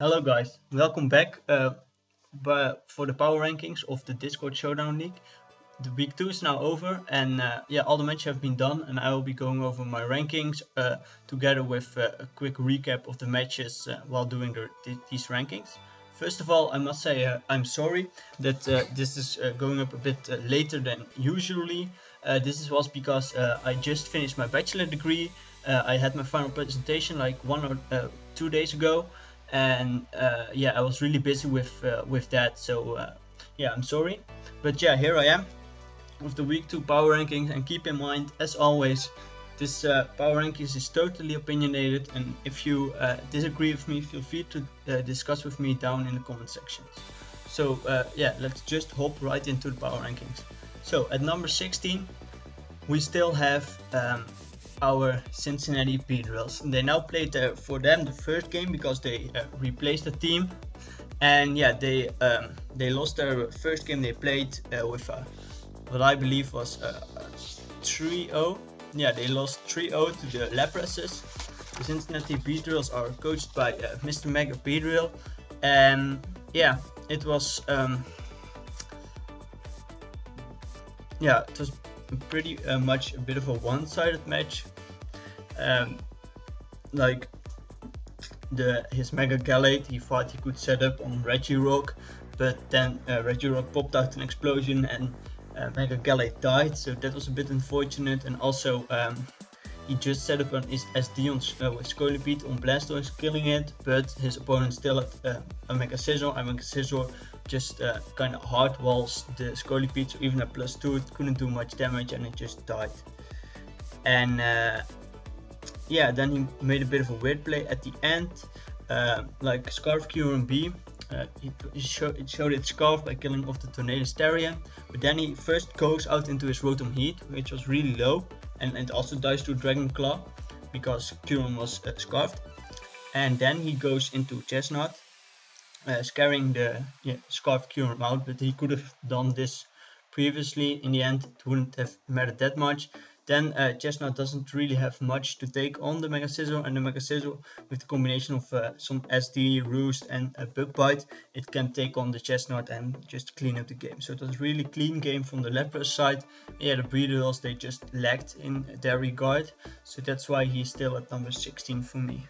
Hello guys, welcome back for the power rankings of the Discord Showdown League. The week 2 is now over and all the matches have been done and I will be going over my rankings together with a quick recap of the matches while doing these rankings. First of all, I must say I'm sorry that this is going up a bit later than usually. This was because I just finished my bachelor degree. I had my final presentation like 1 or 2 days ago. And I was really busy with that, so I'm sorry, but here I am with the week 2 power rankings. And keep in mind, as always, this power rankings is totally opinionated, and if you disagree with me, feel free to discuss with me down in the comment sections. So let's just hop right into the power rankings. So at number 16 we still have our Cincinnati Beadrills. They now played for them the first game because they replaced the team, and they lost their first game they played with what I believe was 3-0. They lost 3-0 to the Lepresses. The Cincinnati Beadrills are coached by Mr. Mega Beadrill, and it was it was pretty much a bit of a one-sided match. His Mega Gallade, he thought he could set up on Regirock, but then Regirock popped out an explosion and Mega Gallade died, so that was a bit unfortunate. And also he just set up on his SD with Scolipede on Blastoise, killing it, but his opponent still had a Mega Scizor, and Mega Scizor just kind of hard walls the Scolipede, so even at +2 it couldn't do much damage and it just died. And then he made a bit of a weird play at the end, like Scarf Kyurem B. It showed its Scarf by killing off the Tornado Starion, but then he first goes out into his Rotom Heat, which was really low, and it also dies to Dragon Claw because Kyurem was Scarfed. And then he goes into Chestnut, scaring the Scarf Kyurem out, but he could have done this previously. In the end, it wouldn't have mattered that much. Then Chestnut doesn't really have much to take on the Mega Scizor, and the Mega Scizor, with the combination of some SD, Roost and Bug Bite, it can take on the Chestnut and just clean up the game. So it was a really clean game from the Lapras side. The Beadrills, they just lacked in their regard, so that's why he's still at number 16 for me.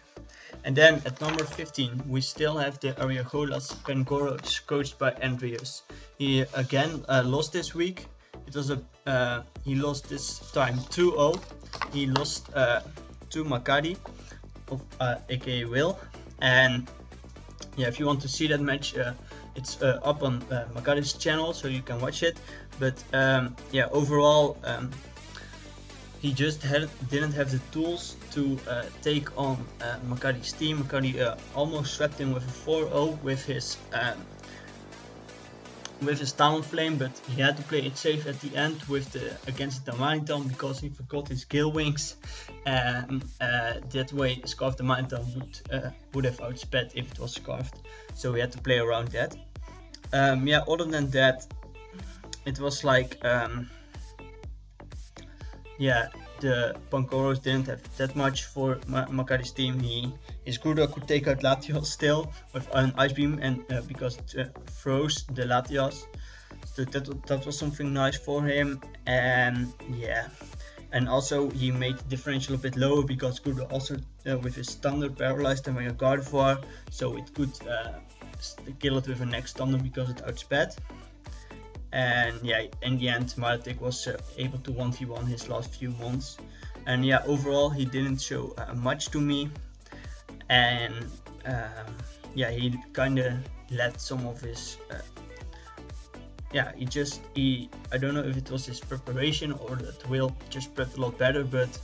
And then at number 15 we still have the Ariagolas Kangoros, coached by Andreas. He again lost this week. It was he lost this time 2-0. He lost to Makadi, aka Will. And if you want to see that match, it's up on Makadi's channel, so you can watch it. But overall, he just didn't have the tools to take on Makadi's team. Makadi almost swept him with a 4-0 with his Talonflame, but he had to play it safe at the end against the Damanitan because he forgot his Gale Wings, and that way Scarf Damanitan would have outsped if it was Scarfed, so he had to play around that. Other than that, it was like the Pangoros didn't have that much for Makadi's team. His Gruda could take out Latios still with an Ice Beam, and because it froze the Latios, so that was something nice for him. And also he made the differential a bit lower because Gruda also with his Thunder paralyzed the Mega Gardevoir, so it could kill it with a next Thunder because it outsped. And in the end Maratic was able to 1v1 his last few months, and overall he didn't show much to me. And he kind of let some of his I don't know if it was his preparation or that Will just prepped a lot better, but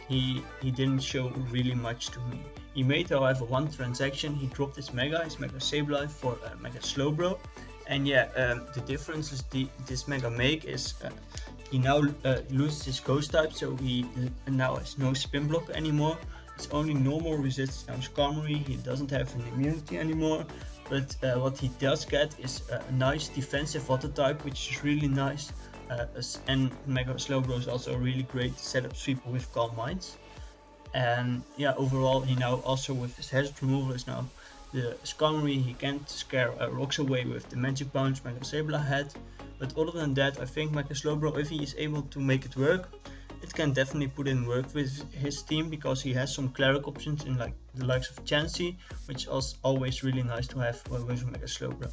he didn't show really much to me. He made, however, one transaction. He dropped his Mega Sableye for Mega Slowbro. And the differences this Mega make is he now loses his Ghost type, so he now has no Spin Block anymore. It's only normal resistance now Skarmory. He doesn't have an immunity anymore, but what he does get is a nice defensive Water type, which is really nice. And Mega Slowbro is also a really great setup sweeper with Calm Minds. And overall he now also with his hazard removal is now the Skarmory, he can't scare rocks away with the Magic Bounce Mega Sableye had. But other than that, I think Mega Slowbro, if he is able to make it work, it can definitely put in work with his team, because he has some cleric options in like the likes of Chansey, which is always really nice to have with Mega Slowbro.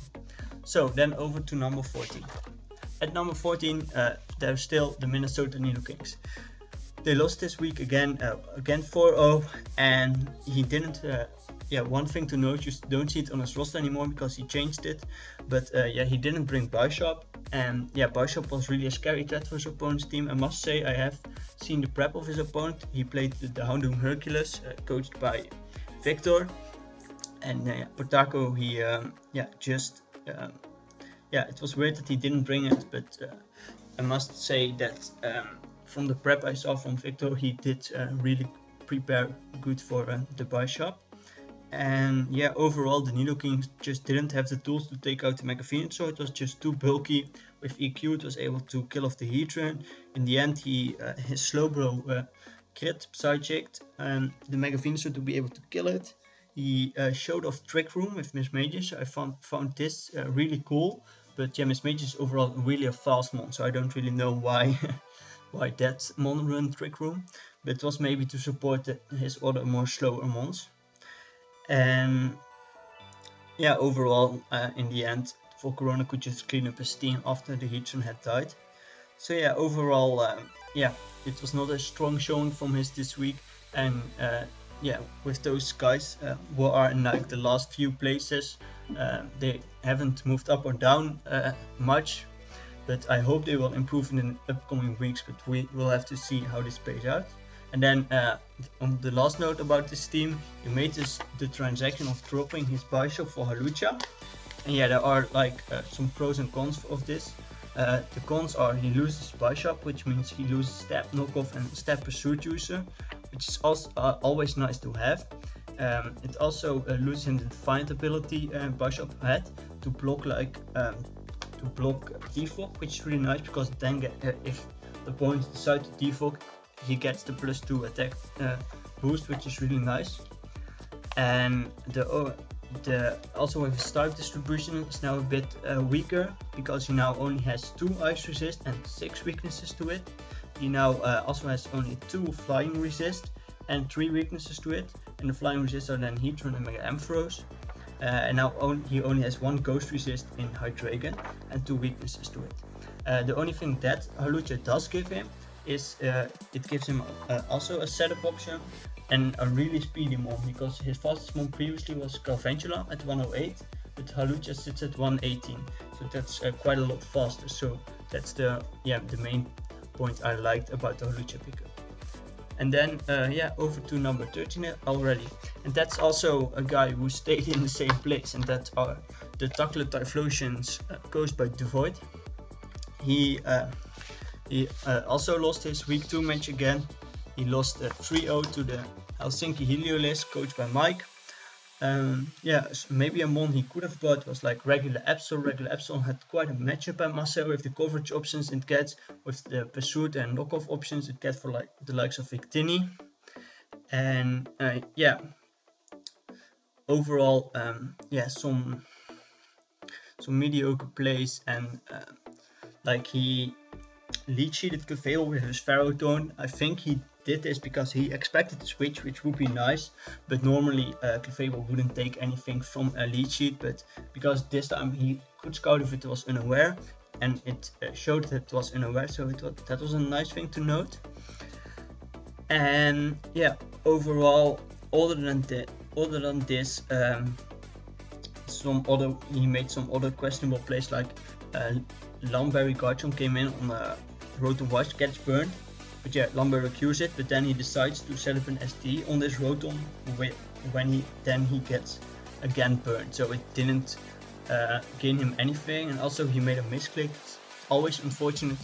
So then over to number 14. At number 14, there's still the Minnesota Nidokings. They lost this week again 4-0, and he didn't. One thing to note, you don't see it on his roster anymore because he changed it. But he didn't bring Bishop, and Bishop was really a scary threat for his opponent's team. I must say, I have seen the prep of his opponent. He played the Houndoom Hercules, coached by Victor, and Potako. He it was weird that he didn't bring it, but I must say that from the prep I saw from Victor, he did really prepare good for the Bishop. And overall the Nidokings just didn't have the tools to take out the Mega Venusaur. It was just too bulky. With EQ it was able to kill off the Heatran. In the end his Slowbro crit Psychicked the Mega Venusaur to be able to kill it. He showed off Trick Room with Miss Mages. I found this really cool, but Miss Mages is overall really a fast mon, so I don't really know why why that mon run Trick Room, but it was maybe to support his other more slower mons. And overall in the end Volcarona could just clean up his team after the Heatran had died. So overall it was not a strong showing from his this week, and with those guys who are in like the last few places, they haven't moved up or down much, but I hope they will improve in the upcoming weeks, but we will have to see how this plays out. And then on the last note about this team, he made the transaction of dropping his Bishop for Hawlucha, and there are like some pros and cons of this. The cons are he loses Bishop, which means he loses Stab Knockoff and Stab Pursuit User, which is also always nice to have. It also loses him the Defiant ability Bishop had to block defog, which is really nice, because then if the opponent decides to defog, he gets the +2 attack boost, which is really nice. And also with his type distribution is now a bit weaker, because he now only has 2 ice resist and 6 weaknesses to it. He now also has only 2 flying resist and 3 weaknesses to it, and the flying resist are then Heatran and Mega Ampharos. And now he only has 1 ghost resist in Hydreigon and 2 weaknesses to it. The only thing that Hawlucha does give him is it gives him also a setup option and a really speedy mon, because his fastest mon previously was Galvantula at 108, but Hawlucha sits at 118, so that's quite a lot faster. So that's the main point I liked about the Hawlucha pickup. And then over to number 13 already, and that's also a guy who stayed in the same place, and that are the Tackle Typhlosions coached by Devoid. He also lost his week 2 match again. He lost 3-0 to the Helsinki Heliolisk, coached by Mike. Maybe a mon he could have bought was like Regular Absol. Regular Absol had quite a matchup, I must say, with the coverage options it gets, with the pursuit and knockoff options it gets for like the likes of Victini. And overall some mediocre plays, and like he lead sheeted Clefable with his Ferrotone. I think he did this because he expected to switch, which would be nice, but normally Clefable wouldn't take anything from a lead sheet, but because this time he could scout if it was unaware, and it showed that it was unaware, so that was a nice thing to note. And overall, other than this, he made some other questionable plays, like Lamberry Garchomp came in on a Rotom Wash, gets burned, but Lamberry recused it, but then he decides to set up an SD on this Rotom when he gets again burned, so it didn't gain him anything. And also he made a misclick. It's always unfortunate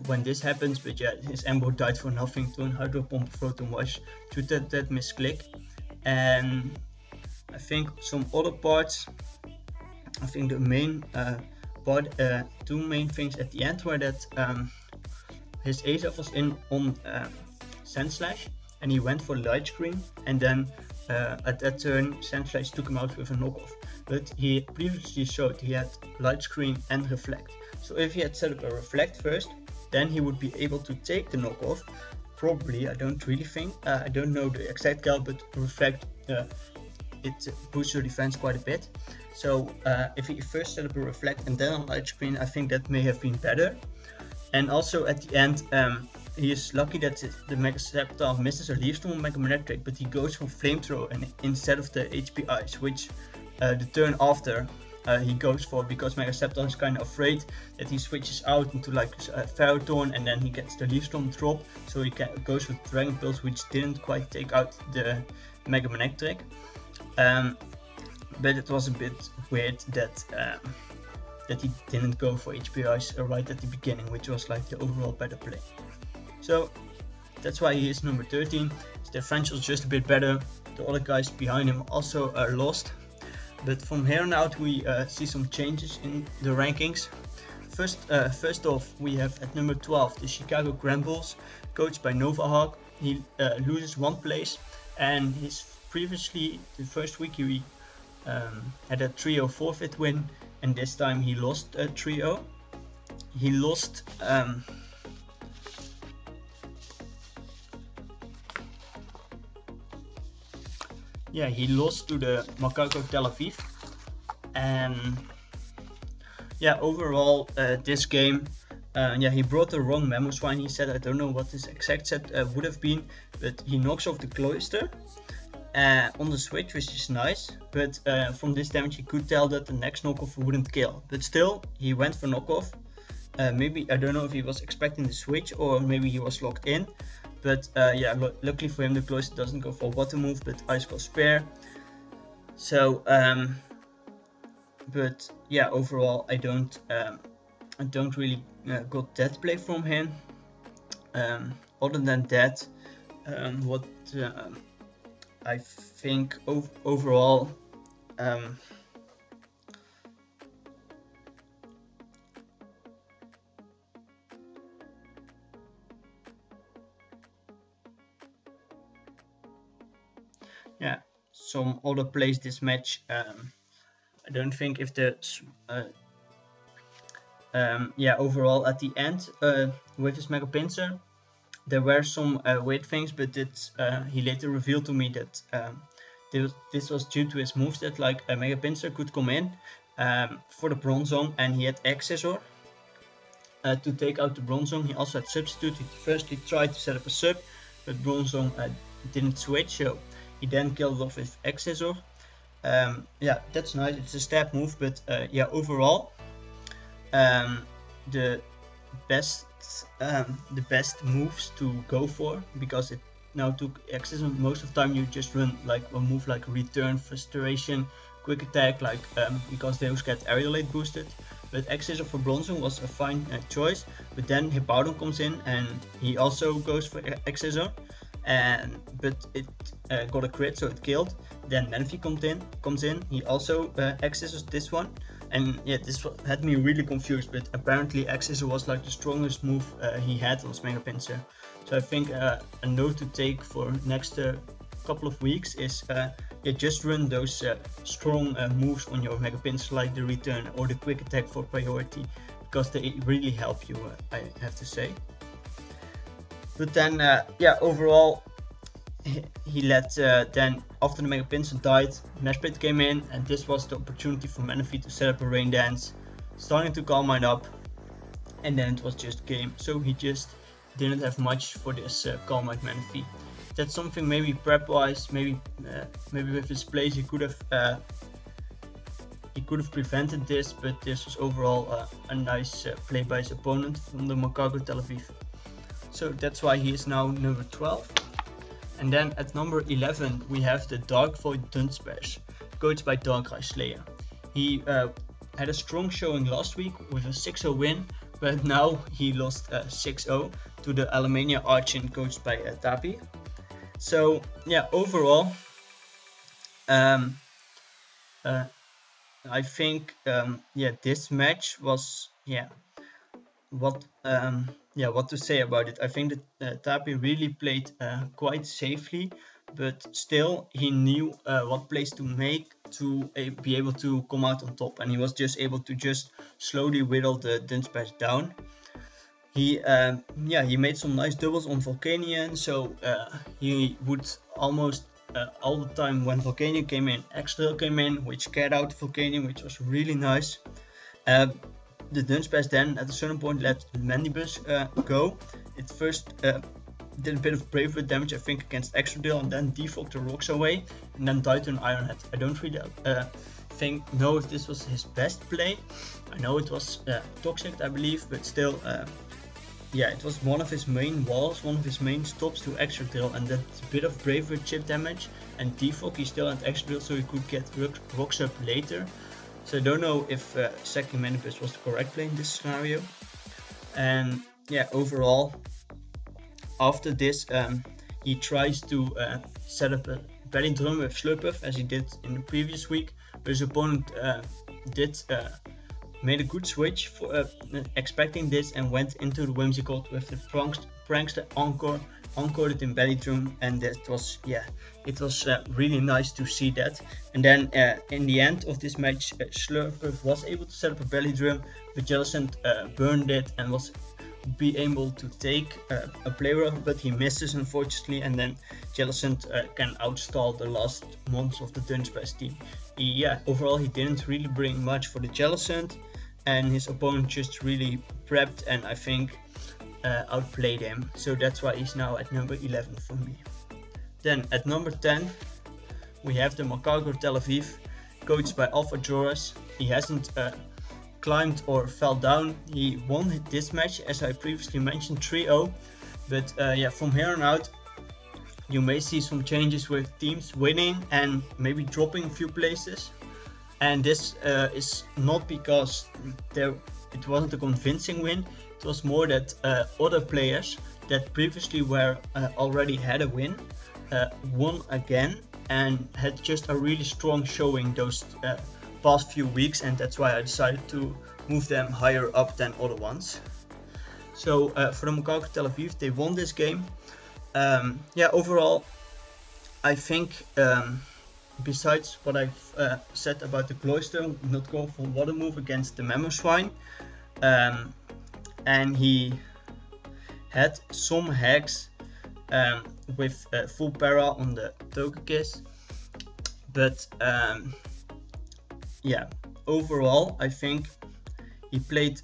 when this happens, but his Embo died for nothing to an Hydro Pump Rotom Wash to that misclick. And I think some other parts, I think the main two main things at the end were that his ASAP was in on Sand Slash, and he went for Light Screen, and then at that turn, Sandflash took him out with a knockoff. But he previously showed he had light screen and reflect. So if he had set up a reflect first, then he would be able to take the knockoff. Probably, I don't really think. I don't know the exact gal, but reflect it boosts your defense quite a bit. So if he first set up a reflect and then a light screen, I think that may have been better. And also at the end, he is lucky that the Mega Sceptile misses a Leaf Storm Mega Magnetic, but he goes for Flamethrower and instead of the HP Ice, which the turn after he goes for, because Mega Sceptile is kind of afraid that he switches out into like Ferrothorn and then he gets the Leaf Storm drop, so he goes with Dragon Pulse, which didn't quite take out the Mega Magnetic. But it was a bit weird that he didn't go for HP Ice right at the beginning, which was like the overall better play. So that's why he is number 13. His differential is just a bit better. The other guys behind him also are lost. But from here on out we see some changes in the rankings. First off, we have at number 12 the Chicago Grand Bulls, coached by Novahawk. He loses 1 place, and his previously the first week he had a 3-0 forfeit win, and this time he lost a 3-0. He lost he lost to the Macaco Tel Aviv. And yeah, overall this game, he brought the wrong Mamoswine. He said, I don't know what his exact set would have been, but he knocks off the Cloister on the switch, which is nice, but from this damage he could tell that the next knockoff wouldn't kill, but still he went for knockoff. Maybe, I don't know if he was expecting the switch or maybe he was locked in, but luckily for him the Cloister doesn't go for water move, but Ice Cold Spare. So but yeah, overall I don't really got that play from him. Other than that, what I think overall some other plays this match. I don't think if the overall at the end with his Mega Pinsir there were some weird things, but he later revealed to me that this was due to his moveset. Like a Mega Pinsir could come in for the Bronzong and he had Accessor to take out the Bronzong. He also had Substitute. He firstly tried to set up a sub, but Bronzong didn't switch, so he then killed it off with Accessor. That's nice. It's a stab move, but overall the best moves to go for, because it now took Accessor. Most of the time you just run like a move like Return, Frustration, Quick Attack, like because those get Aerialate boosted. But Accessor for Bronzong was a fine choice, but then Hippowdon comes in and he also goes for Accessor, but it got a crit, so it killed. Then Manaphy comes in, he also Accessors this one, and this had me really confused, but apparently Accessor was like the strongest move he had on his Mega Pinsir. So I think a note to take for next couple of weeks is just run those strong moves on your Mega Pinsir, like the Return or the Quick Attack for priority, because they really help you, I have to say. But then overall he let then after the Mega Pinsir died, Meshpit came in, and this was the opportunity for Manaphy to set up a Rain Dance, starting to Calm Mind up, and then it was just game. So he just didn't have much for this Calm Mind Manaphy. That's something maybe prep wise, maybe with his plays he could have prevented this, but this was overall a nice play by his opponent from the Macaco Tel Aviv. So that's why he is now number 12. And then at number 11 we have the Dark Void Dunsparce, coached by Darkrai Slayer. He had a strong showing last week with a 6-0 win, but now he lost 6-0 to the Alemania Archon, coached by Tapi. So overall I think this match was what to say about it. I think that Tapi really played quite safely, but still he knew what plays to make to be able to come out on top, and he was just able to just slowly whittle the Dunsparce down. He made some nice doubles on Volcanion, so he would almost all the time when Volcanion came in, X-Drill came in, which scared out Volcanion, which was really nice. The Dunsparce then at a certain point let Mandibus go. It first did a bit of bravery damage, I think, against X-Drill, and then default the rocks away, and then died to an Iron Head. I don't really know if this was his best play. I know it was toxic, I believe, but still, it was one of his main walls, one of his main stops to X-Drill, and that bit of bravery chip damage, and defog he still had X-Drill, so he could get rocks up later. So I don't know if sacking Mandibus was the correct play in this scenario. And yeah, overall, after this, he tries to set up a belly drum with Slurpuff, as he did in the previous week, but his opponent made a good switch for expecting this, and went into the Whimsicott with the Prankster Encore, encored it in belly drum, and that was, it was really nice to see that. And then in the end of this match, Slurpuff was able to set up a belly drum, but Jellicent burned it and was be able to take a play rough, but he misses unfortunately, and then Jellicent can outstall the last months of the Dunsparce team. Overall he didn't really bring much for the Jellicent, and his opponent just really prepped and I think outplayed him, so that's why he's now at number 11 for me. Then at number 10 we have the Macaco Tel Aviv, coached by Alpha Joris. He hasn't climbed or fell down. He won this match, as I previously mentioned, 3-0, but from here on out you may see some changes with teams winning and maybe dropping a few places, and this is not because it wasn't a convincing win. It was more that other players that previously were already had a win won again and had just a really strong showing those past few weeks, and that's why I decided to move them higher up than other ones. So for the Macaco Tel Aviv, they won this game. Overall I think besides what I've said about the Cloister not going for water move against the Mamoswine, and he had some hacks with full para on the Togekiss, but overall I think he played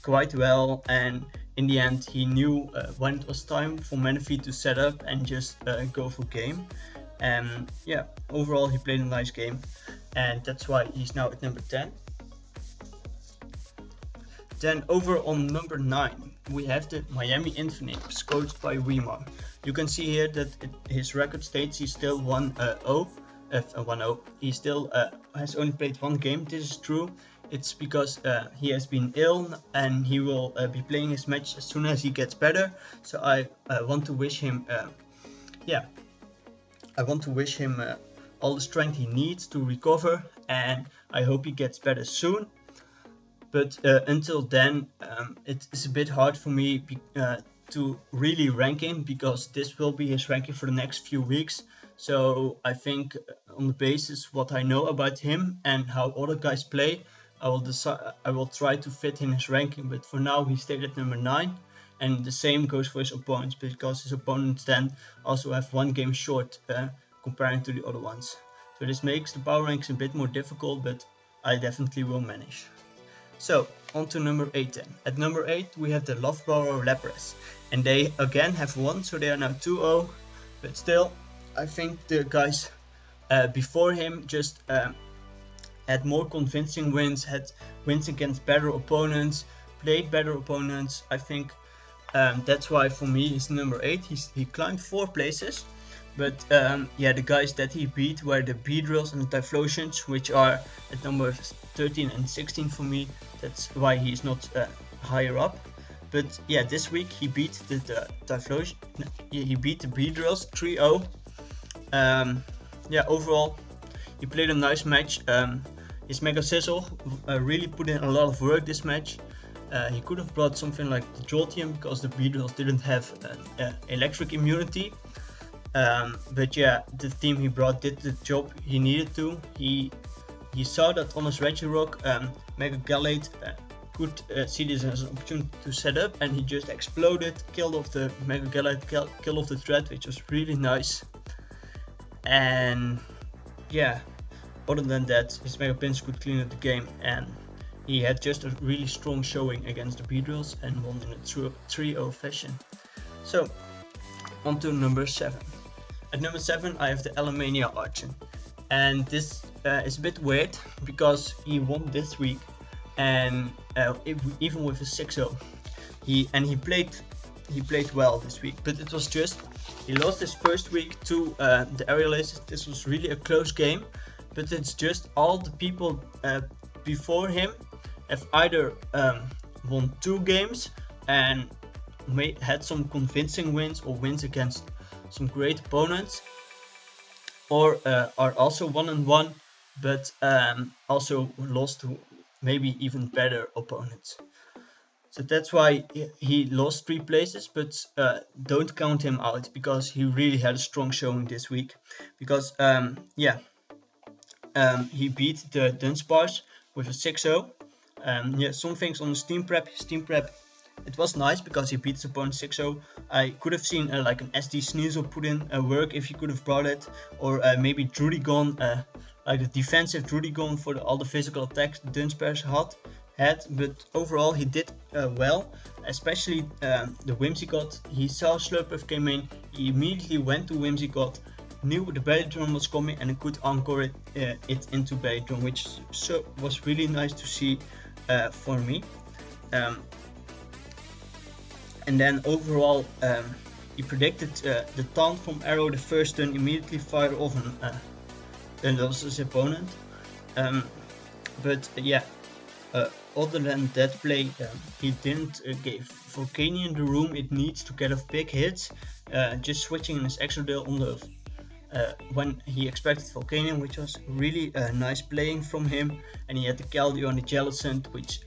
quite well, and in the end he knew when it was time for Manaphy to set up and just go for game. And overall he played a nice game, and that's why he's now at number 10. Then over on number 9 we have the Miami Infinite, coached by Weimar. You can see here that his record states he's still 1-0. He still has only played one game. This is true. It's because he has been ill, and he will be playing his match as soon as he gets better. So I want to wish him all the strength he needs to recover, and I hope he gets better soon. But until then, it is a bit hard for me to really rank him, because this will be his ranking for the next few weeks. So I think on the basis what I know about him and how other guys play, I will try to fit in his ranking. But for now he stayed at number 9, and the same goes for his opponents, because his opponents then also have one game short comparing to the other ones. So this makes the power rankings a bit more difficult, but I definitely will manage. So on to number 8 then. At number 8 we have the Loughborough Lapras, and they again have won, so they are now 2-0, but still I think the guys before him just had more convincing wins, had wins against better opponents, played better opponents. I think that's why for me he's number 8. He climbed 4 places, but the guys that he beat were the Beedrills and the Typhlosions, which are at number 13 and 16 for me. That's why he's not higher up. But this week he beat the Typhlosion. He beat the Beedrills 3-0. Overall he played a nice match. His Mega Sizzle really put in a lot of work this match. He could have brought something like the Jolteon, because the Beedrills didn't have electric immunity. But yeah, the team he brought did the job he needed to. He saw that on his Regirock, Mega Gallade could see this as an opportunity to set up, and he just exploded, killed off the Mega Gallade, killed off the threat, which was really nice. And yeah, other than that, his Mega Pins could clean up the game, and he had just a really strong showing against the Beedrills and won in a 3-0 fashion. So, on to number 7. At number 7 I have the Alemania Archon, and this is a bit weird because he won this week, and even with a 6-0, he played well this week, but it was just he lost his first week to the Aerial Aces. This was really a close game, but it's just all the people before him have either won 2 games and had some convincing wins or wins against some great opponents, or are also 1-1, but also lost to maybe even better opponents. So that's why he lost 3 places, but don't count him out because he really had a strong showing this week. Because he beat the Dunsparce with a 6-0. Some things on the Steam Prep, it was nice because he beat his opponent 6-0. I could have seen like an SD Sneasel put in work if he could have brought it, or maybe Drudigon, like the defensive Drudigon for all the physical attacks the Dunsparce had, but overall he did well, especially the Whimsicott. He saw Slurpuff came in, he immediately went to Whimsicott, knew the Belladrum was coming, and he could encore it into Belladrum, which was really nice to see for me. And then overall he predicted the taunt from Arrow the first turn, immediately fired off and lost his opponent. Other than that play, he didn't give Volcanion the room it needs to get off big hits, just switching in his Exodale on the when he expected Volcanion, which was really nice playing from him. And he had the Keldeo and the Jellicent, which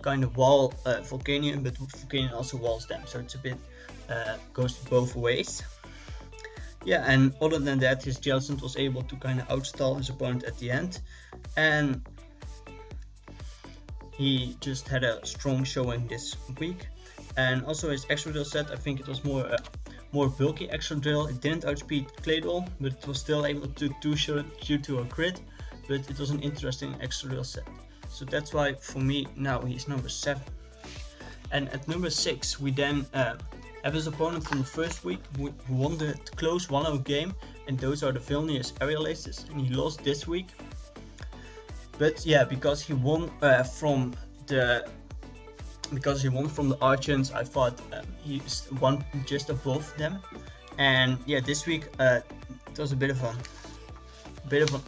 kind of wall Volcanion, but Volcanion also walls them, so it's a bit goes both ways. Yeah, and other than that, his Jellicent was able to kind of outstall his opponent at the end, and he just had a strong showing this week. And also his Exodale set, I think it was more bulky Exodale. It didn't outspeed Claydol, but it was still able to two-shot due to a crit, but it was an interesting Exodale set. So that's why for me now he's number 7. And at number 6 we then have his opponent from the first week who won the close 1-0 game, and those are the Vilnius Aerial Aces, and he lost this week. But yeah, because he won from the Archons, I thought he won just above them. And yeah, this week it was a bit of an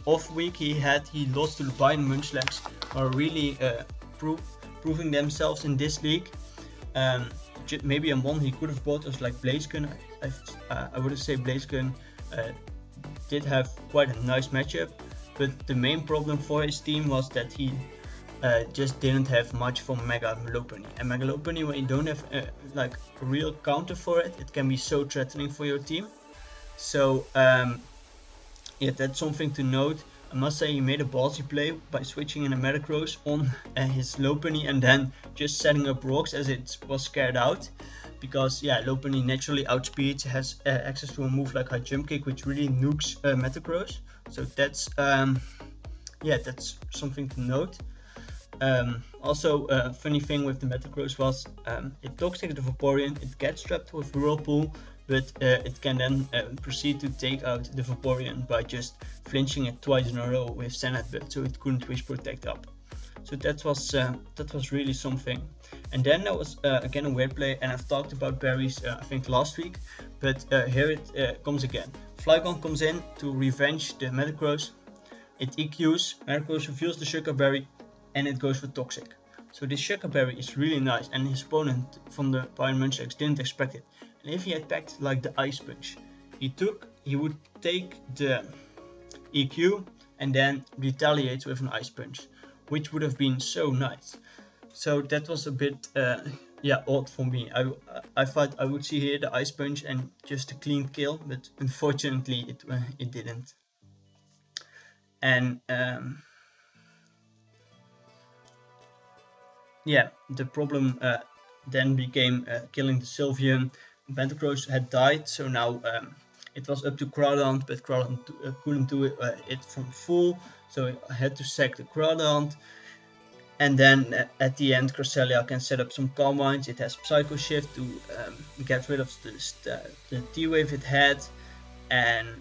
off week he had. He lost to the Bayern Munchlax, are really proving themselves in this league. Maybe one he could have bought was like Blaziken. I would say Blaziken did have quite a nice matchup, but the main problem for his team was that he just didn't have much from Mega Lopunny. And Mega Lopunny, when you don't have like a real counter for it, it can be so threatening for your team. So yeah, that's something to note. I must say he made a ballsy play by switching in a Metagross on his Lopunny and then just setting up rocks as it was scared out. Because yeah, Lopunny naturally outspeeds, has access to a move like High Jump Kick, which really nukes Metagross. So that's that's something to note. Also, funny thing with the Metagross was it toxic the Vaporeon, it gets trapped with Whirlpool, but it can then proceed to take out the Vaporeon by just flinching it twice in a row with Sanadbit, so it couldn't Wish Protect up. So that was really something. And then there was again a weird play, and I've talked about berries I think last week, but here it comes again. Flygon comes in to revenge the Metagross. It EQs, Metagross reveals the Sugar Berry, and it goes for Toxic. So this Sugar Berry is really nice, and his opponent from the Bayern Munchlax didn't expect it. And if he had packed like the Ice Punch, he would take the EQ and then retaliate with an Ice Punch, which would have been so nice. So that was a bit odd for me. I thought I would see here the Ice Punch and just a clean kill, but unfortunately it didn't. And the problem then became killing the Sylveon. Pentacross had died, so now it was up to Groudon, but Groudon couldn't do it from full, so I had to sack the Groudon. And then at the end, Cresselia can set up some Calm Minds. It has Psycho Shift to get rid of the T-Wave it had, and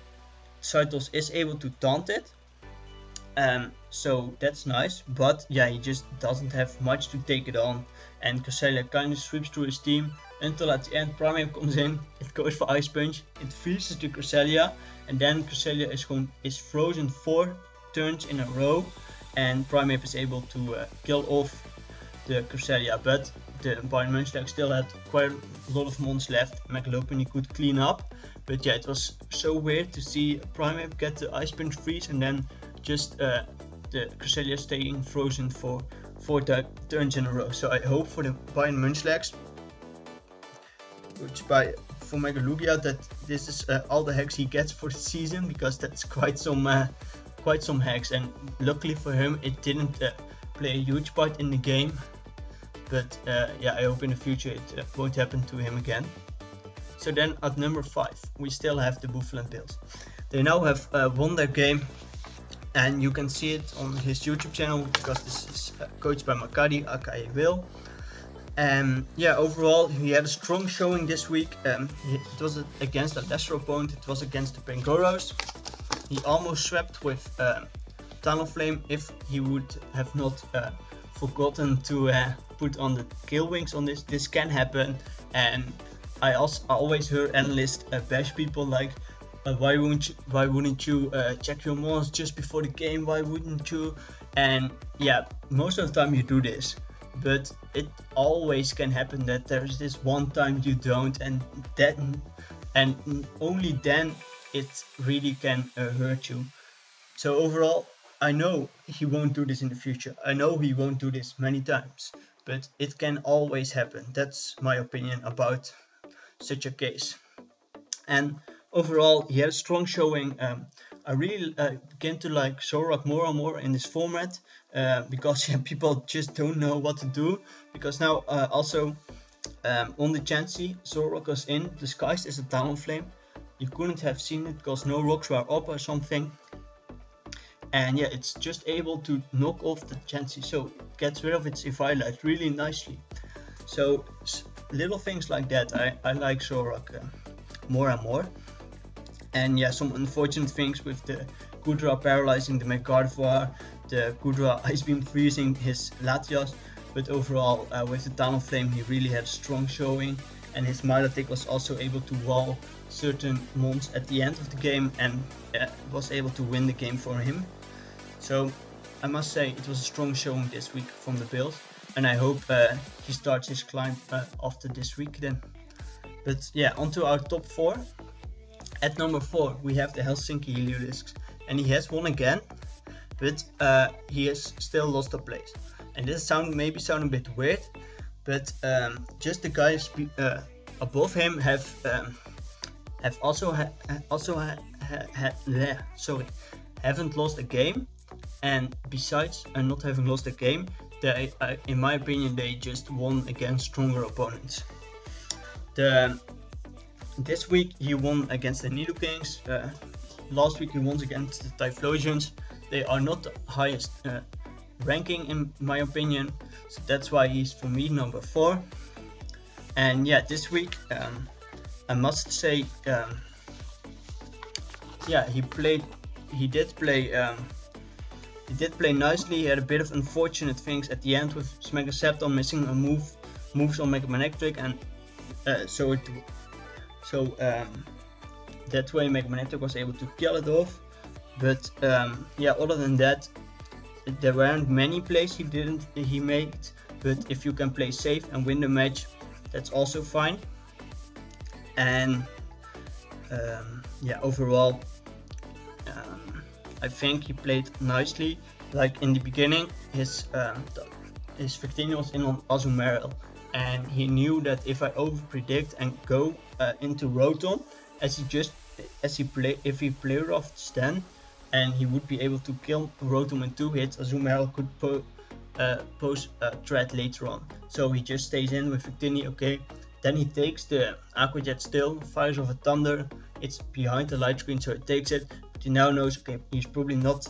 Cytos is able to taunt it. So that's nice, but yeah, he just doesn't have much to take it on, and Cresselia kind of sweeps through his team until at the end Primeape comes in, it goes for Ice Punch, it freezes the Cresselia, and then Cresselia is frozen 4 turns in a row, and Primeape is able to kill off the Cresselia, but the Bayern Munchlax still had quite a lot of mons left. Megalophony could clean up, but yeah, it was so weird to see Primeape get the Ice Punch freeze and then just the Cresselia staying frozen for 4 turns in a row. So I hope for the Bayern Munchlax, for Megalugia, that this is all the hacks he gets for the season, because that's quite some hacks, and luckily for him it didn't play a huge part in the game, but I hope in the future it won't happen to him again. So then at number 5 we still have the Buffalo Bills. They now have won their game, and you can see it on his YouTube channel, because this is coached by Makadi, aka Will. Overall he had a strong showing this week. It was against a lesser opponent, it was against the Pangoros. He almost swept with Talonflame if he would have not forgotten to put on the Kill Wings on this. This can happen, and I always heard analysts bash people like, why wouldn't you check your mons just before the game, why wouldn't you? And yeah, most of the time you do this, but it always can happen that there's this one time you don't, and only then it really can hurt you. So overall, I know he won't do this in the future. I know he won't do this many times, but it can always happen. That's my opinion about such a case. And overall, he had a strong showing. I really began to like Zoroark more and more in this format, because people just don't know what to do. Because now also on the Chansey, Zoroark was in disguised as a Talonflame. You couldn't have seen it because no rocks were up or something. And yeah, it's just able to knock off the Chansey, so it gets rid of its Eviolite really nicely. So little things like that, I like Zoroark more and more. And yeah, some unfortunate things with the Kudra paralyzing the Gardevoir, the Kudra Ice Beam freezing his Latias, but overall with the Talonflame he really had a strong showing, and his Milotic was also able to wall certain mons at the end of the game, and was able to win the game for him. So I must say it was a strong showing this week from the Bills, and I hope he starts his climb after this week then. But yeah, onto our top 4. At number 4 we have the Helsinki Heliodiscs, and he has won again, but he has still lost a place. And this maybe sound a bit weird, but just the guys above him haven't lost a game, and besides not having lost a game, they, in my opinion, they just won against stronger opponents. This week he won against the Nidokings. Last week he won against the Typhlosions. They are not the highest ranking in my opinion, so that's why he's for me number 4. And yeah, this week I must say, he did play nicely. He had a bit of unfortunate things at the end with Smegasepton missing a moves on Mega Manectric, and that way Mega Manectric was able to kill it off. But other than that, there weren't many plays he made, but if you can play safe and win the match, that's also fine. And overall, I think he played nicely. Like in the beginning, his his Victini was in on Azumarill, and he knew that if I over predict and go into Rotom, if he play rough Sten, and he would be able to kill Rotom in 2 hits, Azumarill could pose a threat later on. So he just stays in with Victini, okay. Then he takes the Aqua Jet still, fires off a Thunder, it's behind the light screen so he takes it, but he now knows, okay, he's probably not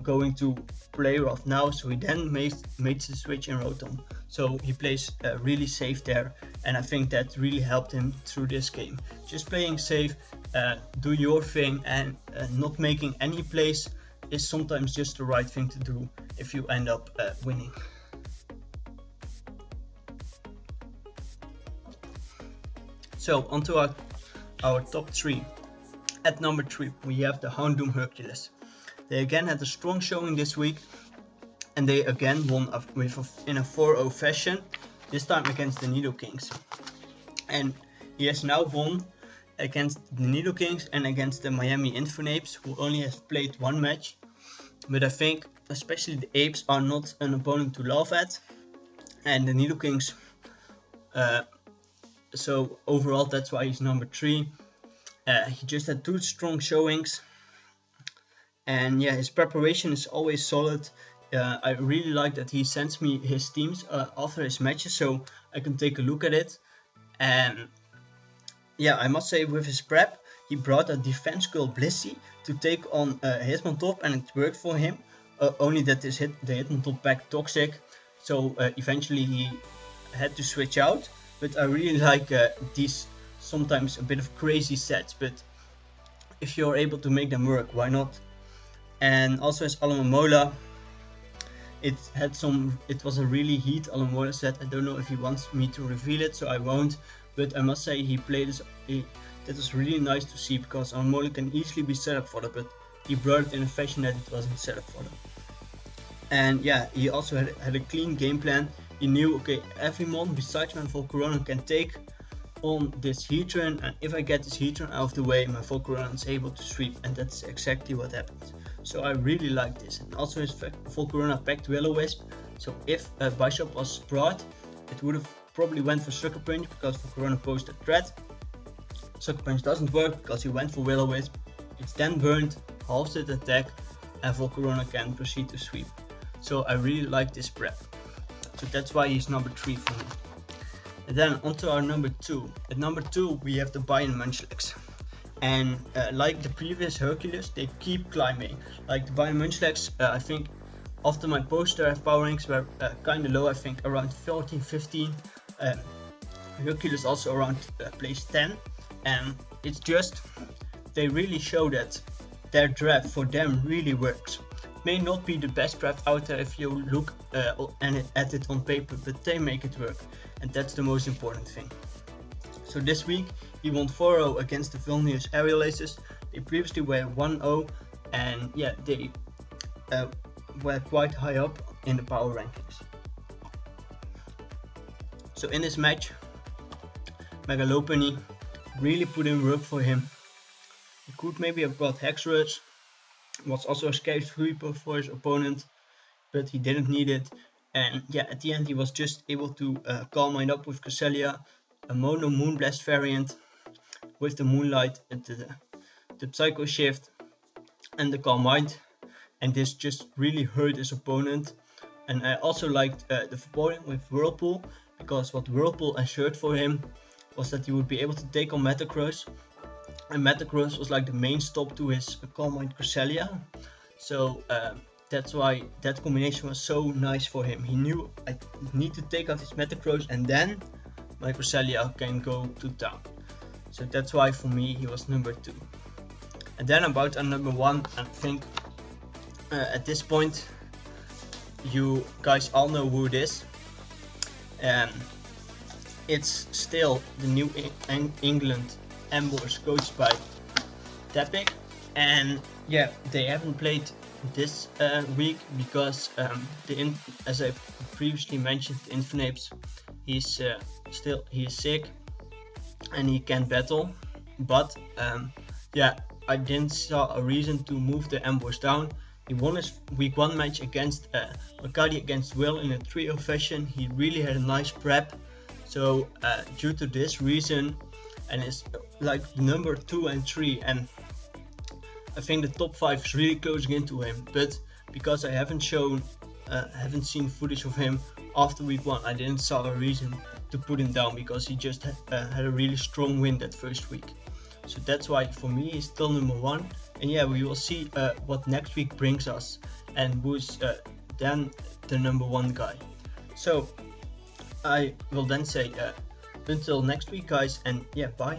going to play rough now, so he then makes the switch in Rotom. So he plays really safe there, and I think that really helped him through this game. Just playing safe, do your thing, and not making any plays is sometimes just the right thing to do if you end up winning. So onto our top 3. At number 3 we have the Houndoom Hercules. They again had a strong showing this week, and they again won in a 4-0 fashion, this time against the Nidokings. And he has now won against the Nidokings and against the Miami Infinapes, who only have played 1 match. But I think especially the Apes are not an opponent to laugh at, and the Nidokings, so overall that's why he's number 3. He just had 2 strong showings, and yeah, his preparation is always solid. I really like that he sends me his teams after his matches so I can take a look at it. And yeah, I must say with his prep, he brought a defense girl Blissey to take on Hitmontop, and it worked for him. Only that the Hitmontop pack toxic, so eventually he had to switch out. But I really like these sometimes a bit of crazy sets, but if you're able to make them work, why not? And also his Alomomola, it was a really heat Alomomola set. I don't know if he wants me to reveal it, so I won't, but I must say he played this, that was really nice to see, because Alomomola can easily be set up for that, but he brought it in a fashion that it wasn't set up for them. And yeah, he also had a clean game plan. He knew, okay, every mon besides my Volcarona can take on this Heatran, and if I get this Heatran out of the way, my Volcarona is able to sweep, and that's exactly what happened. So I really like this. And also his Volcarona packed Will-O-Wisp, so if Bishop was brought, it would have probably went for Sucker Punch, because Volcarona posed a threat. Sucker Punch doesn't work because he went for Will-O-Wisp. It's then burned, halves its attack, and Volcarona can proceed to sweep. So I really like this prep. So that's why he's number 3 for me. And then onto our number 2. At number 2 we have the Bayern Munchlax. And like the previous Hercules, they keep climbing. Like the Bayern Munchlax, I think after my poster power ranks were kinda low, I think around 14, 15. Hercules also around place 10. And it's just, they really show that their draft for them really works. May not be the best draft out there if you look at it on paper, but they make it work, and that's the most important thing. So this week he won 4-0 against the Vilnius Aerial Aces. They previously were 1-0, and yeah, they were quite high up in the power rankings. So in this match, Megalopony really put in work for him. He could maybe have brought Hexrush, was also a Scale Sweeper for his opponent, but he didn't need it. And yeah, at the end he was just able to Calm Mind up with Cresselia, a mono Moonblast variant with the Moonlight, and the Psycho Shift and the Calm Mind, and this just really hurt his opponent. And I also liked the foreboding with Whirlpool, because what Whirlpool assured for him was that he would be able to take on Metagross, and Metagross was like the main stop to his Calm Mind Cresselia. So that's why that combination was so nice for him. He knew I need to take out his Metagross and then my Cresselia can go to town. So that's why for me he was number 2. And then about number 1, I think at this point you guys all know who it is. It's still the New England Ambush coached by Tepic, and yeah, they haven't played this week because as I previously mentioned, the Infinapes, he is sick and he can't battle. But yeah, I didn't saw a reason to move the Ambush down. He won his week 1 match against Makati against Will in a trio fashion. He really had a nice prep. So due to this reason, and it's like number 2 and 3, and I think the top 5 is really closing into him. But because I haven't seen footage of him after week 1, I didn't saw a reason to put him down, because he just had a really strong win that first week. So that's why for me he's still number 1. And yeah, we will see what next week brings us, and who's then the number 1 guy. So I will then say until next week, guys, and yeah, bye.